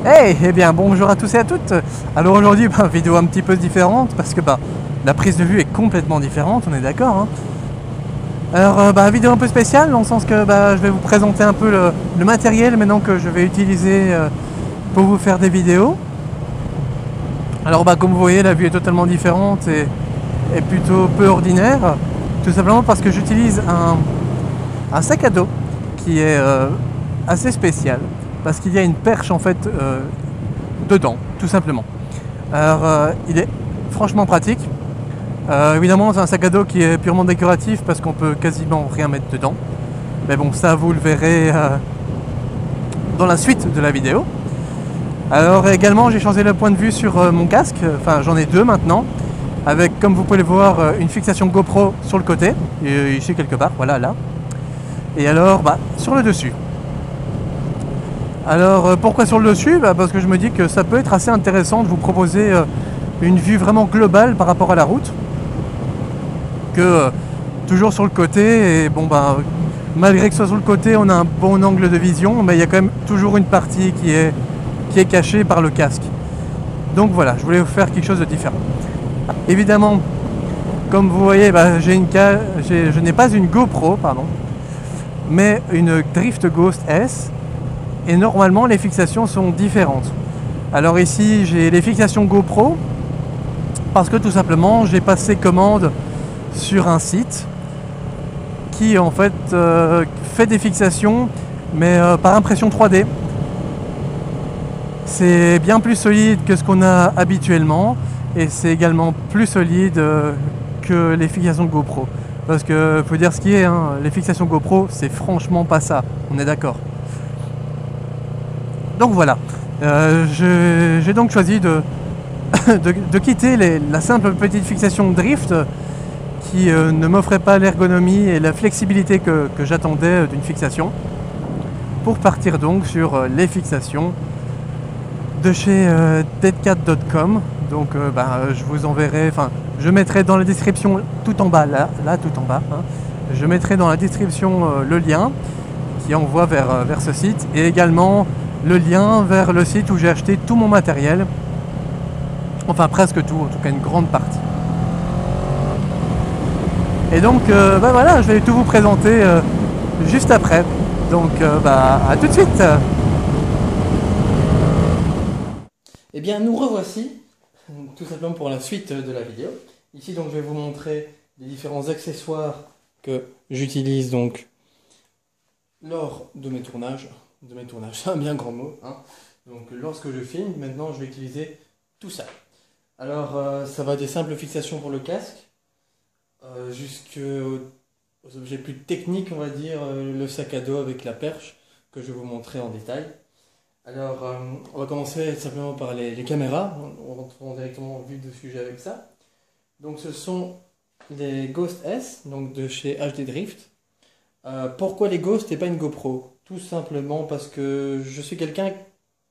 Hey, eh bien bonjour à tous et à toutes. Alors aujourd'hui, vidéo un petit peu différente parce que la prise de vue est complètement différente, on est d'accord, hein. Alors vidéo un peu spéciale dans le sens que je vais vous présenter un peu le matériel maintenant que je vais utiliser pour vous faire des vidéos. Alors comme vous voyez, la vue est totalement différente et plutôt peu ordinaire, tout simplement parce que j'utilise un sac à dos qui est assez spécial parce qu'il y a une perche en fait dedans, tout simplement. Alors il est franchement pratique. Évidemment c'est un sac à dos qui est purement décoratif parce qu'on peut quasiment rien mettre dedans, mais bon, ça vous le verrez dans la suite de la vidéo. Alors également j'ai changé le point de vue sur mon casque, enfin j'en ai deux maintenant, avec, comme vous pouvez le voir, une fixation GoPro sur le côté, ici quelque part, voilà, là, et alors sur le dessus. Alors pourquoi sur le dessus? Parce que je me dis que ça peut être assez intéressant de vous proposer une vue vraiment globale par rapport à la route, que toujours sur le côté, et malgré que ce soit sur le côté on a un bon angle de vision, mais il y a quand même toujours une partie qui est cachée par le casque. Donc voilà, je voulais vous faire quelque chose de différent. Évidemment, comme vous voyez, je n'ai pas une GoPro, pardon, mais une Drift Ghost S, et normalement les fixations sont différentes. Alors ici j'ai les fixations GoPro parce que tout simplement j'ai passé commande sur un site qui en fait fait des fixations mais par impression 3D. C'est bien plus solide que ce qu'on a habituellement et c'est également plus solide que les fixations GoPro. Parce que faut dire ce qui est, hein, les fixations GoPro c'est franchement pas ça, on est d'accord. Donc voilà, j'ai donc choisi de quitter la simple petite fixation drift qui ne m'offrait pas l'ergonomie et la flexibilité que j'attendais d'une fixation, pour partir donc sur les fixations de chez deadcat.com. Donc je vous enverrai, je mettrai dans la description tout en bas, là tout en bas, hein, je mettrai dans la description le lien qui envoie vers ce site, et également le lien vers le site où j'ai acheté tout mon matériel, enfin presque tout, en tout cas une grande partie. Et donc voilà, je vais tout vous présenter juste après. Donc à tout de suite. Eh bien nous revoici, tout simplement pour la suite de la vidéo. Ici donc je vais vous montrer les différents accessoires que j'utilise donc lors de mes tournages. C'est un bien grand mot, hein. Donc lorsque je filme, maintenant je vais utiliser tout ça. Alors ça va des simples fixations pour le casque, jusqu'aux objets plus techniques, on va dire, le sac à dos avec la perche, que je vais vous montrer en détail. Alors on va commencer simplement par les caméras, on rentre directement au vif du sujet avec ça. Donc ce sont les Ghost S, donc de chez HD Drift. Pourquoi les Ghost et pas une GoPro? Tout simplement parce que je suis quelqu'un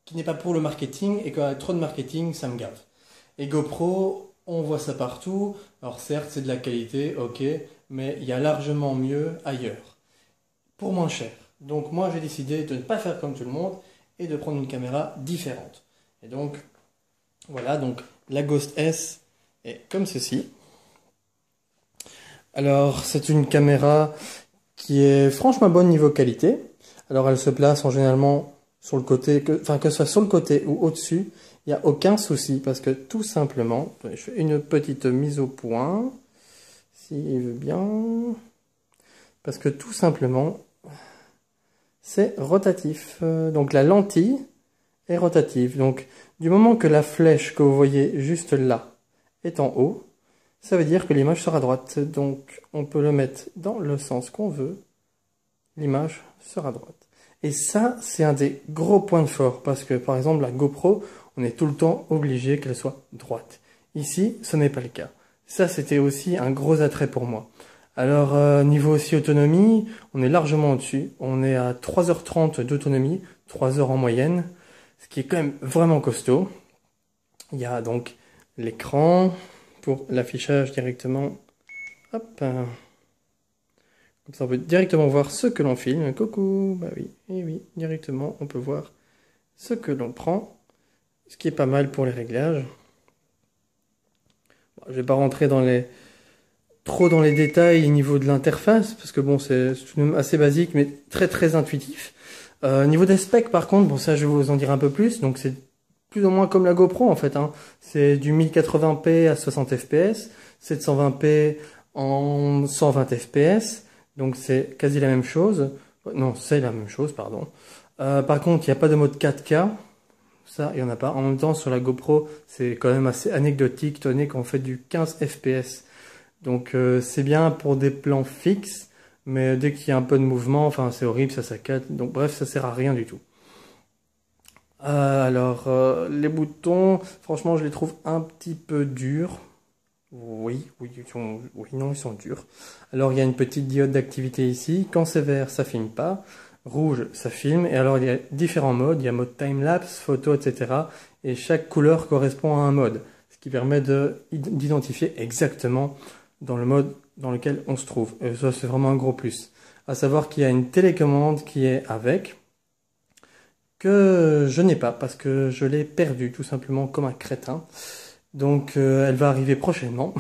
qui n'est pas pour le marketing, et quand il y a trop de marketing, ça me gave. Et GoPro, on voit ça partout. Alors certes, c'est de la qualité, ok, mais il y a largement mieux ailleurs, pour moins cher. Donc moi, j'ai décidé de ne pas faire comme tout le monde et de prendre une caméra différente. Et donc, voilà, donc la Ghost S est comme ceci. Alors, c'est une caméra qui est franchement bonne niveau qualité. Alors elle se place en généralement sur le côté, que ce soit sur le côté ou au-dessus, il n'y a aucun souci parce que tout simplement, je fais une petite mise au point, s'il veut bien, parce que tout simplement, c'est rotatif. Donc la lentille est rotative. Donc du moment que la flèche que vous voyez juste là est en haut, ça veut dire que l'image sera droite. Donc on peut le mettre dans le sens qu'on veut, l'image sera droite. Et ça, c'est un des gros points de fort, parce que par exemple la GoPro, on est tout le temps obligé qu'elle soit droite. Ici, ce n'est pas le cas. Ça, c'était aussi un gros attrait pour moi. Alors, niveau aussi autonomie, on est largement au-dessus. On est à 3h30 d'autonomie, 3 heures en moyenne, ce qui est quand même vraiment costaud. Il y a donc l'écran pour l'affichage directement. Hop. Comme ça, on peut directement voir ce que l'on filme. Coucou, bah oui, et oui, directement, on peut voir ce que l'on prend, ce qui est pas mal pour les réglages. Bon, je vais pas rentrer trop dans les détails au niveau de l'interface, parce que bon, c'est tout de même assez basique, mais très très intuitif. Niveau des specs, par contre, bon, ça je vais vous en dire un peu plus. Donc c'est plus ou moins comme la GoPro en fait, hein. C'est du 1080p à 60 fps, 720p en 120 fps, donc c'est quasi la même chose. Non, c'est la même chose, pardon. Par contre, il n'y a pas de mode 4K, ça, il n'y en a pas. En même temps, sur la GoPro, c'est quand même assez anecdotique, étant donné qu'on fait du 15 fps. Donc c'est bien pour des plans fixes, mais dès qu'il y a un peu de mouvement, enfin c'est horrible, ça saccade. Donc bref, ça sert à rien du tout. Les boutons, franchement, je les trouve un petit peu durs. Oui, non, ils sont durs. Alors, il y a une petite diode d'activité ici. Quand c'est vert, ça filme pas. Rouge, ça filme. Et alors, il y a différents modes. Il y a mode time-lapse, photo, etc. Et chaque couleur correspond à un mode. Ce qui permet d'identifier exactement dans le mode dans lequel on se trouve. Et ça, c'est vraiment un gros plus. À savoir qu'il y a une télécommande qui est avec, que je n'ai pas parce que je l'ai perdue tout simplement comme un crétin. Donc elle va arriver prochainement.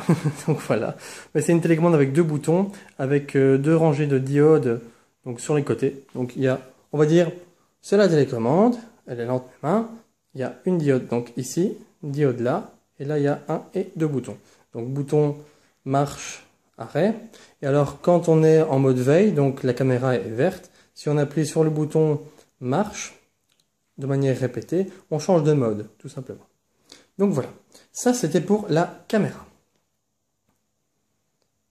Donc voilà. Mais c'est une télécommande avec deux boutons, avec deux rangées de diodes donc sur les côtés. Donc il y a, on va dire, c'est la télécommande, elle est lente mais main. Il y a une diode donc ici, une diode là, et là il y a un et deux boutons. Donc bouton marche, arrêt. Et alors quand on est en mode veille, donc la caméra est verte, si on appuie sur le bouton marche, de manière répétée, on change de mode, tout simplement. Donc voilà, ça c'était pour la caméra.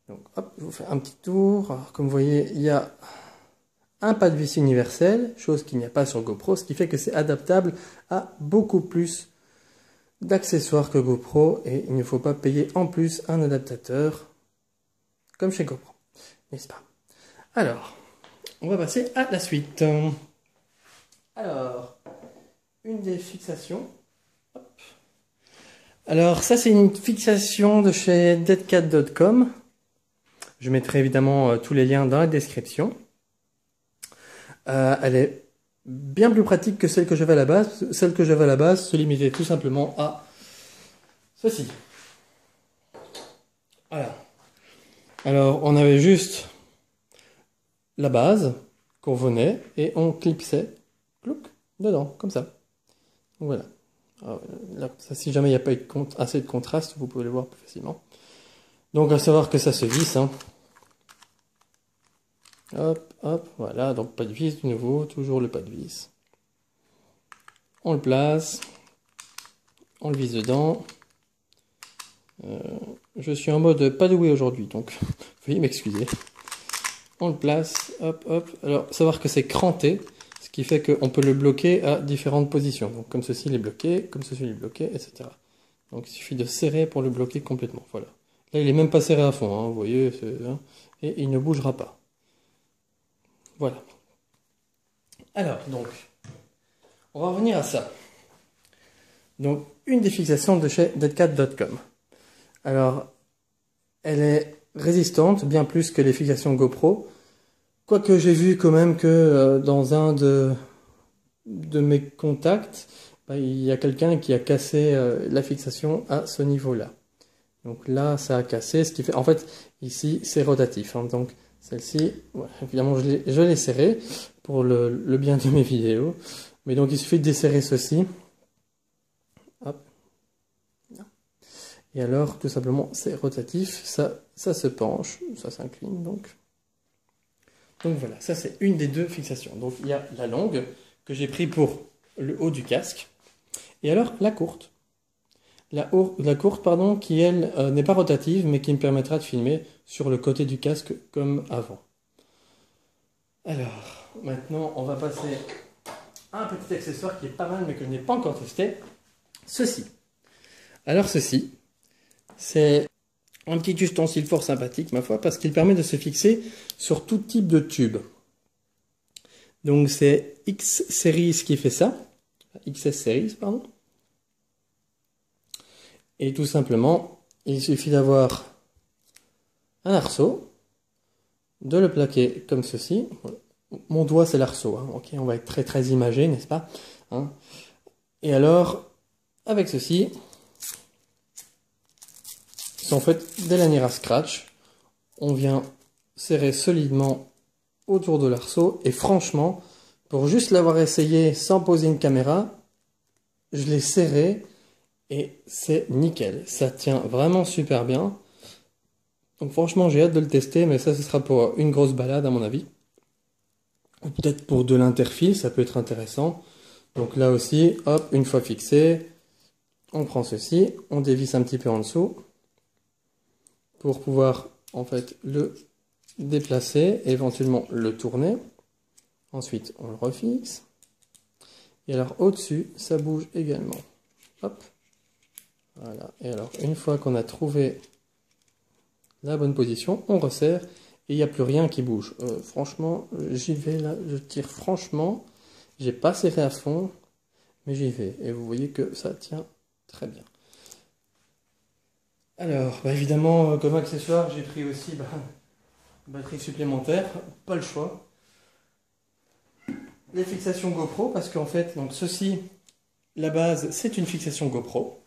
Donc hop, je vous fais un petit tour. Alors, comme vous voyez, il y a un pas de vis universel, chose qu'il n'y a pas sur GoPro, ce qui fait que c'est adaptable à beaucoup plus d'accessoires que GoPro, et il ne faut pas payer en plus un adaptateur comme chez GoPro, n'est-ce pas? Alors, on va passer à la suite. Alors, une des fixations. Hop. Alors ça c'est une fixation de chez deadcat.com. Je mettrai évidemment tous les liens dans la description. Elle est bien plus pratique que celle que j'avais à la base. Celle que j'avais à la base se limitait tout simplement à ceci. Voilà. Alors on avait juste la base qu'on venait et on clipsait dedans, comme ça. Donc voilà. Alors, là, ça, si jamais il n'y a pas eu assez de contraste, vous pouvez le voir plus facilement. Donc à savoir que ça se visse. Hein. Hop, hop, voilà. Donc pas de vis de nouveau, toujours le pas de vis. On le place. On le visse dedans. Je suis en mode pas doué aujourd'hui, donc veuillez m'excuser. On le place, hop, hop. Alors savoir que c'est cranté. Ce qui fait qu'on peut le bloquer à différentes positions. Donc comme ceci il est bloqué, comme ceci il est bloqué, etc. Donc il suffit de serrer pour le bloquer complètement. Voilà. Là il est même pas serré à fond, hein, vous voyez, hein, et il ne bougera pas. Voilà. Alors donc, on va revenir à ça. Donc une des fixations de chez deadcat.com. Alors, elle est résistante, bien plus que les fixations GoPro. Quoique j'ai vu quand même que dans un de mes contacts, il y a quelqu'un qui a cassé la fixation à ce niveau-là. Donc là, ça a cassé, ce qui fait... En fait, ici, c'est rotatif. Hein, donc celle-ci, ouais, évidemment, je l'ai serrée pour le bien de mes vidéos. Mais donc, il suffit de desserrer ceci. Hop. Et alors, tout simplement, c'est rotatif. Ça se penche, ça s'incline, donc... Donc voilà, ça c'est une des deux fixations. Donc il y a la longue que j'ai pris pour le haut du casque. Et alors la courte. La courte, pardon, qui elle n'est pas rotative mais qui me permettra de filmer sur le côté du casque comme avant. Alors, maintenant on va passer à un petit accessoire qui est pas mal mais que je n'ai pas encore testé. Ceci. Alors ceci, c'est... un petit ustensile fort sympathique, ma foi, parce qu'il permet de se fixer sur tout type de tube. Donc c'est X-Series qui fait ça. XS Series, pardon. Et tout simplement, il suffit d'avoir un arceau, de le plaquer comme ceci. Mon doigt c'est l'arceau, hein. Ok, on va être très très imagé, n'est-ce pas, hein. Et alors, avec ceci, c'est en fait des lanières à scratch. On vient serrer solidement autour de l'arceau et franchement, pour juste l'avoir essayé sans poser une caméra, je l'ai serré et c'est nickel. Ça tient vraiment super bien. Donc franchement, j'ai hâte de le tester, mais ça, ce sera pour une grosse balade à mon avis. Ou peut-être pour de l'interfile, ça peut être intéressant. Donc là aussi, hop, une fois fixé, on prend ceci, on dévisse un petit peu en dessous pour pouvoir en fait le déplacer, éventuellement le tourner. Ensuite, on le refixe. Et alors au-dessus, ça bouge également. Hop. Voilà. Et alors, une fois qu'on a trouvé la bonne position, on resserre et il n'y a plus rien qui bouge. Franchement, j'y vais là, je tire franchement. J'ai pas serré à fond, mais j'y vais. Et vous voyez que ça tient très bien. Alors, évidemment, comme accessoire, j'ai pris aussi batterie supplémentaire, pas le choix. Les fixations GoPro, parce qu'en fait, donc ceci, la base, c'est une fixation GoPro.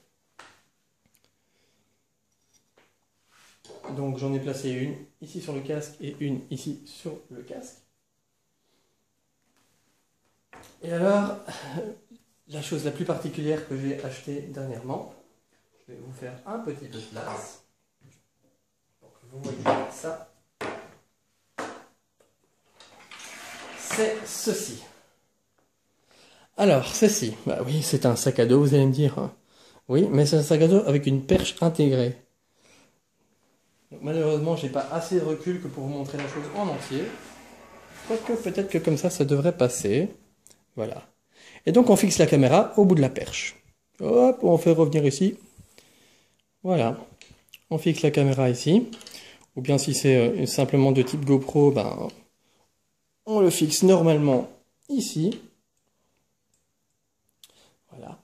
Donc j'en ai placé une ici sur le casque et une ici sur le casque. Et alors, la chose la plus particulière que j'ai achetée dernièrement, je vais vous faire un petit peu de place. Donc vous voyez ça. C'est ceci. Alors, ceci, bah oui, c'est un sac à dos, vous allez me dire. Hein. Oui, mais c'est un sac à dos avec une perche intégrée. Donc, malheureusement, j'ai pas assez de recul que pour vous montrer la chose en entier. Quoique, peut-être que comme ça devrait passer. Voilà. Et donc, on fixe la caméra au bout de la perche. Hop, on fait revenir ici. Voilà. On fixe la caméra ici. Ou bien si c'est simplement de type GoPro, ben, on le fixe normalement ici. Voilà.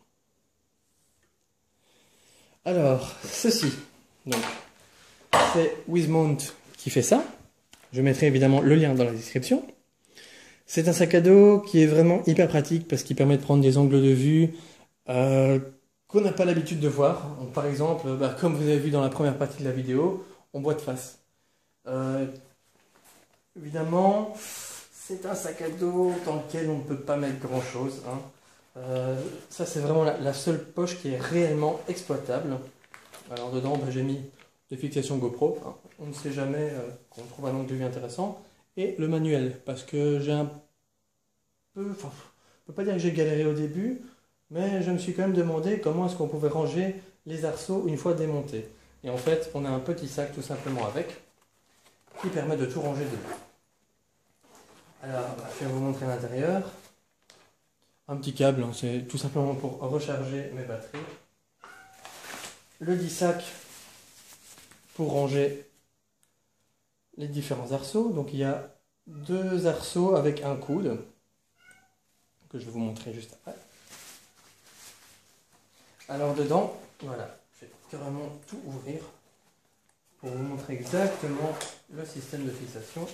Alors, ceci. Donc, c'est Wizmount qui fait ça. Je mettrai évidemment le lien dans la description. C'est un sac à dos qui est vraiment hyper pratique parce qu'il permet de prendre des angles de vue qu'on n'a pas l'habitude de voir. Donc, par exemple, comme vous avez vu dans la première partie de la vidéo, on voit de face. Évidemment, c'est un sac à dos dans lequel on ne peut pas mettre grand chose. Hein. Ça, c'est vraiment la seule poche qui est réellement exploitable. Alors dedans, j'ai mis des fixations GoPro. Hein. On ne sait jamais qu'on trouve un angle de vue intéressant. Et le manuel, parce que j'ai un peu... Enfin, je ne peux pas dire que j'ai galéré au début, mais je me suis quand même demandé comment est-ce qu'on pouvait ranger les arceaux une fois démontés. Et en fait, on a un petit sac tout simplement avec, qui permet de tout ranger dedans. Alors, je vais vous montrer l'intérieur. Un petit câble, hein, c'est tout simplement pour recharger mes batteries. Le 10 sac pour ranger les différents arceaux. Donc il y a 2 arceaux avec un coude, que je vais vous montrer juste après. Alors dedans, voilà, je vais carrément tout ouvrir pour vous montrer exactement le système de fixation.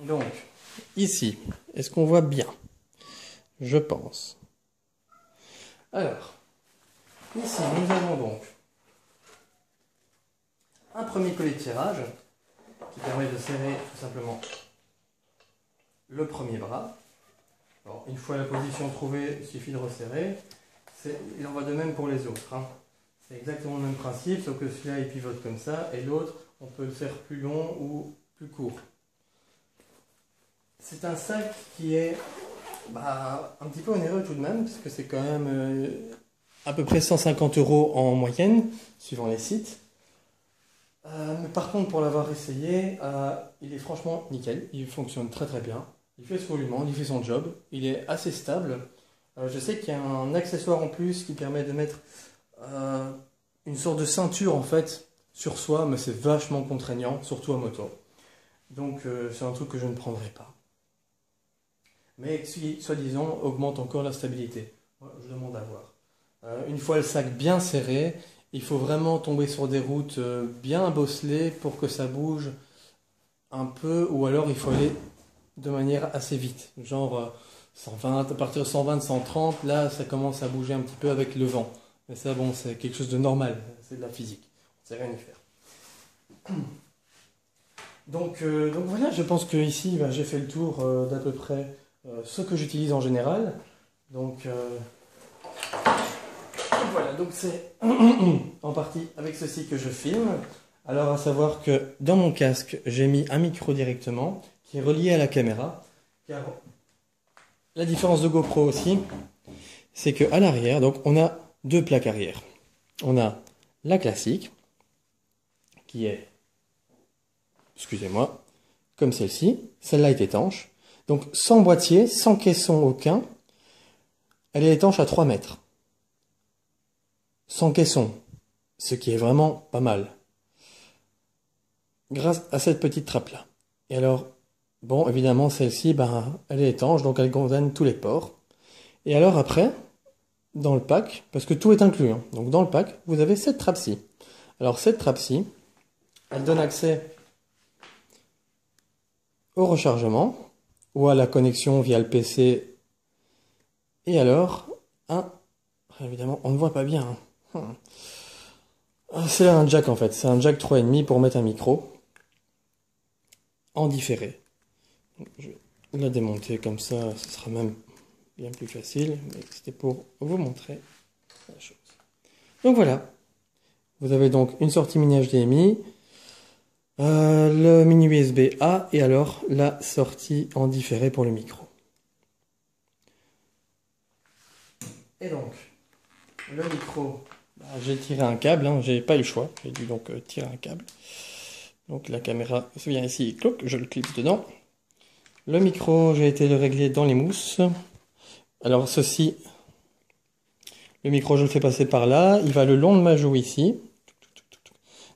Donc, ici, est-ce qu'on voit bien? Je pense. Alors, ici, nous avons donc un premier collet de tirage qui permet de serrer tout simplement le premier bras. Alors, une fois la position trouvée, il suffit de resserrer. Il en va de même pour les autres. Hein. C'est exactement le même principe, sauf que celui-là il pivote comme ça, et l'autre, on peut le faire plus long ou plus court. C'est un sac qui est un petit peu onéreux tout de même, parce que c'est quand même à peu près 150 € en moyenne, suivant les sites. Mais par contre, pour l'avoir essayé, il est franchement nickel, il fonctionne très très bien. Il fait ce qu'on lui demande, il fait son job, il est assez stable. Je sais qu'il y a un accessoire en plus qui permet de mettre une sorte de ceinture en fait sur soi, mais c'est vachement contraignant, surtout à moto. Donc c'est un truc que je ne prendrai pas. Mais qui, soi-disant, augmente encore la stabilité. Moi, je demande à voir. Une fois le sac bien serré, il faut vraiment tomber sur des routes bien bosselées pour que ça bouge un peu, ou alors il faut aller de manière assez vite, genre 120, à partir de 120, 130, là ça commence à bouger un petit peu avec le vent. Mais ça, bon, c'est quelque chose de normal, c'est de la physique, on sait rien y faire. Donc voilà, je pense que ici j'ai fait le tour d'à peu près ce que j'utilise en général. Donc voilà, donc c'est en partie avec ceci que je filme. Alors à savoir que dans mon casque, j'ai mis un micro directement qui est relié à la caméra. Car la différence de GoPro aussi, c'est qu'à l'arrière, donc on a deux plaques arrière. On a la classique, qui est, excusez-moi, comme celle-ci. Celle-là est étanche. Donc sans boîtier, sans caisson aucun, elle est étanche à 3 mètres. Sans caisson, ce qui est vraiment pas mal. Grâce à cette petite trappe-là. Et alors, bon, évidemment, celle-ci, elle est étanche, donc elle condamne tous les ports. Et alors après, dans le pack, parce que tout est inclus, hein, donc dans le pack, vous avez cette trappe-ci. Alors cette trappe-ci, elle donne accès au rechargement, ou à la connexion via le PC. Et alors, évidemment, on ne voit pas bien. C'est un jack en fait, c'est un jack 3,5 pour mettre un micro en différé. Je vais la démonter comme ça, ce sera même bien plus facile, mais c'était pour vous montrer la chose. Donc voilà, vous avez donc une sortie mini HDMI, le mini USB A et alors la sortie en différé pour le micro. Et donc, le micro, j'ai tiré un câble, hein, j'ai pas eu le choix, j'ai dû donc tirer un câble. Donc la caméra se vient ici, cloc, je le clipse dedans. Le micro, j'ai été le régler dans les mousses. Alors ceci, le micro je le fais passer par là, il va le long de ma joue ici,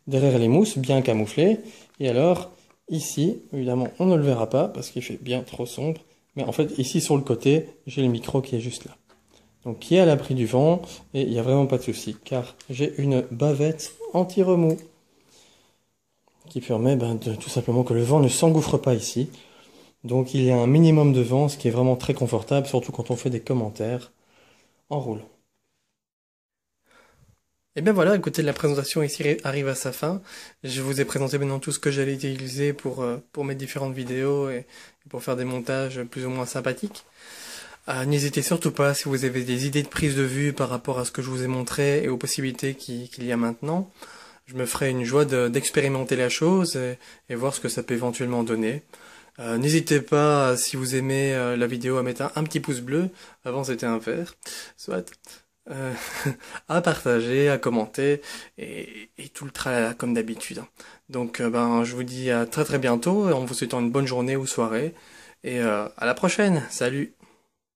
derrière les mousses, bien camouflé. Et alors ici, évidemment on ne le verra pas parce qu'il fait bien trop sombre, mais en fait ici sur le côté, j'ai le micro qui est juste là. Donc qui est à l'abri du vent, et il n'y a vraiment pas de souci, car j'ai une bavette anti-remous qui permet tout simplement que le vent ne s'engouffre pas ici. Donc il y a un minimum de vent, ce qui est vraiment très confortable, surtout quand on fait des commentaires en roulant. Et bien voilà, écoutez, la présentation ici arrive à sa fin. Je vous ai présenté maintenant tout ce que j'allais utiliser pour mes différentes vidéos et pour faire des montages plus ou moins sympathiques. N'hésitez surtout pas, si vous avez des idées de prise de vue par rapport à ce que je vous ai montré et aux possibilités qu'il y a maintenant. Je me ferai une joie d'expérimenter la chose et voir ce que ça peut éventuellement donner. N'hésitez pas, si vous aimez la vidéo, à mettre un petit pouce bleu, avant c'était un vert, soit, à partager, à commenter, et tout le tralala comme d'habitude. Donc je vous dis à très très bientôt, en vous souhaitant une bonne journée ou soirée, et à la prochaine, salut!